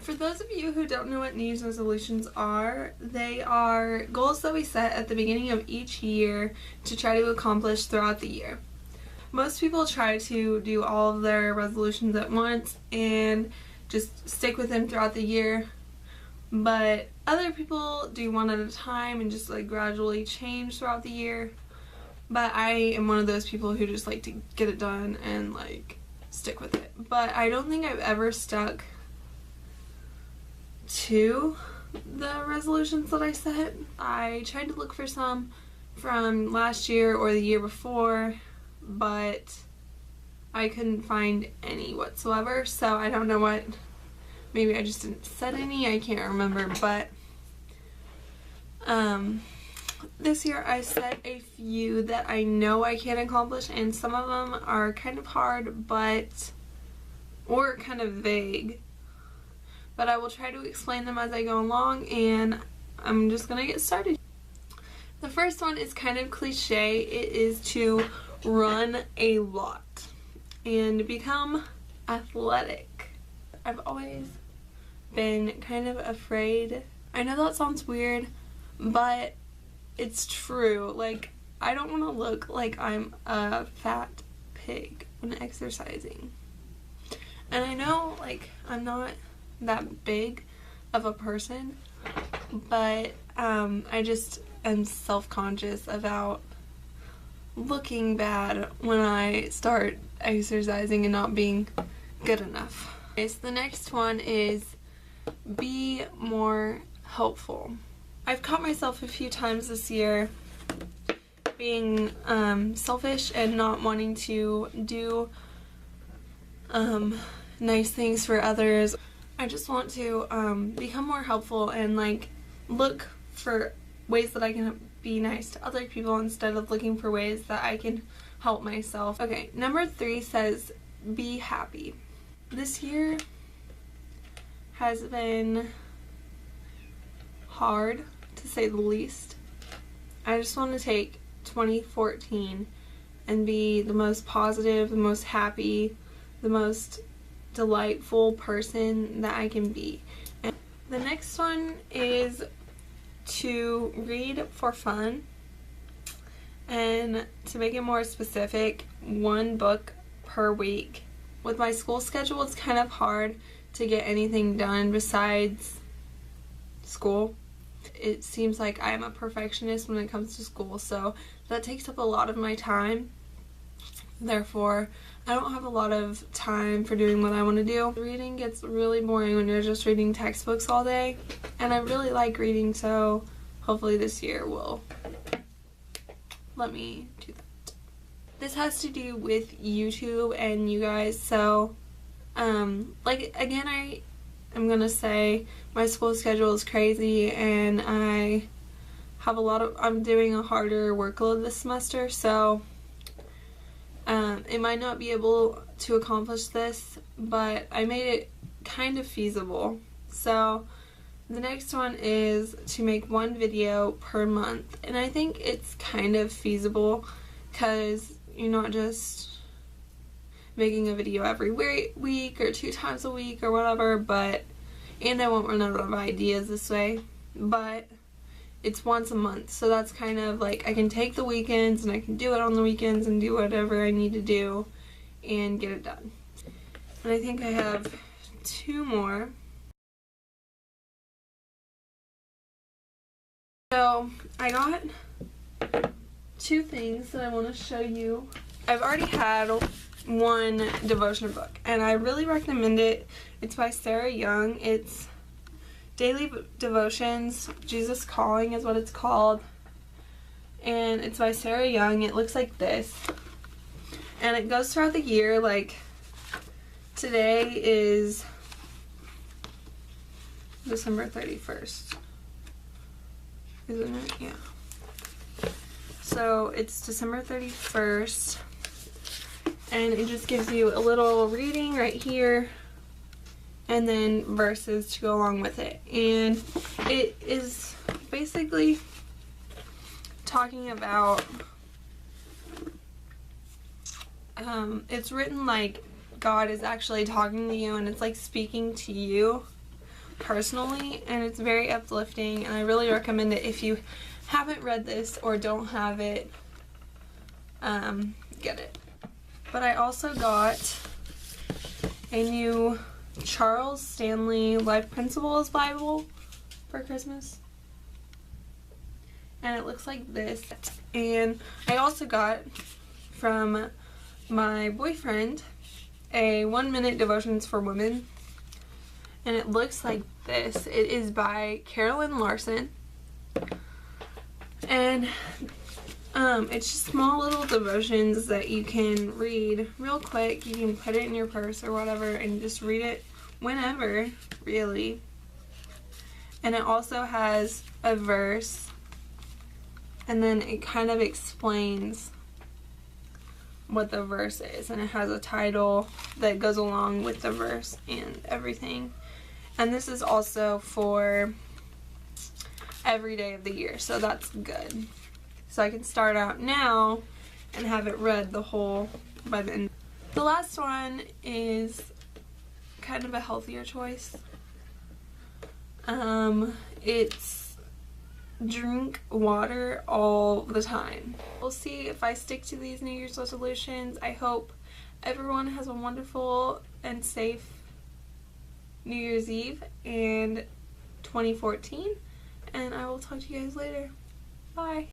For those of you who don't know what New Year's resolutions are, they are goals that we set at the beginning of each year to try to accomplish throughout the year. Most people try to do all of their resolutions at once and just stick with them throughout the year, but other people do one at a time and just like gradually change throughout the year. But I am one of those people who just like to get it done and like stick with it. But I don't think I've ever stuck to the resolutions that I set. I tried to look for some from last year or the year before, but I couldn't find any whatsoever, so I don't know what, maybe I just didn't set any, I can't remember. But this year I set a few that I know I can accomplish, and some of them are kind of hard or kind of vague. But I will try to explain them as I go along, and I'm just gonna get started. The first one is kind of cliche. It is to run a lot and become athletic. I've always been kind of afraid. I know that sounds weird, but it's true. Like, I don't want to look like I'm a fat pig when exercising. And I know, like, I'm not that big of a person, but I just am self-conscious about looking bad when I start exercising and not being good enough. Okay, so the next one is be more helpful. I've caught myself a few times this year being selfish and not wanting to do nice things for others. I just want to become more helpful and like look for ways that I can be nice to other people instead of looking for ways that I can help myself. Okay, number 3 says be happy. This year has been hard, to say the least. I just want to take 2014 and be the most positive, the most happy, the most delightful person that I can be. And the next one is to read for fun, and to make it more specific, 1 book per week. With my school schedule, it's kind of hard to get anything done besides school. It seems like I am a perfectionist when it comes to school, so that takes up a lot of my time. Therefore, I don't have a lot of time for doing what I want to do. Reading gets really boring when you're just reading textbooks all day, and I really like reading, so hopefully this year will let me do that. This has to do with YouTube and you guys, so like, again, I'm gonna say my school schedule is crazy, and I have I'm doing a harder workload this semester, so it might not be able to accomplish this, but I made it kind of feasible. So the next one is to make 1 video per month, and I think it's kind of feasible because you're not just making a video every week or 2 times a week or whatever, and I won't run out of ideas this way, but it's once a month, so that's kind of like I can take the weekends and I can do it on the weekends and do whatever I need to do and get it done. And I think I have 2 more. So I got 2 things that I want to show you. I've already had 1 devotion book, and I really recommend it. It's by Sarah Young. It's Daily Devotions, Jesus Calling is what it's called, and it's by Sarah Young. It looks like this, and it goes throughout the year. Like, today is December 31st, isn't it? Yeah. So it's December 31st, and it just gives you a little reading right here, and then verses to go along with it. And it is basically talking about, it's written like God is actually talking to you, and it's like speaking to you. personally, and it's very uplifting, and I really recommend it if you haven't read this or don't have it. Get it. But I also got a new Charles Stanley Life Principles Bible for Christmas, and it looks like this. And I also got from my boyfriend a 1-minute devotions for women, and it looks like this. It is by Carolyn Larson, and it's just small little devotions that you can read real quick. You can put it in your purse or whatever and just read it whenever, really. And it also has a verse, and then it kind of explains what the verse is, and it has a title that goes along with the verse and everything. And this is also for every day of the year, so that's good. So I can start out now and have it read the whole by the end. The last one is kind of a healthier choice. It's drink water all the time. We'll see if I stick to these New Year's resolutions. I hope everyone has a wonderful and safe New Year's Eve and 2014, and I will talk to you guys later. Bye.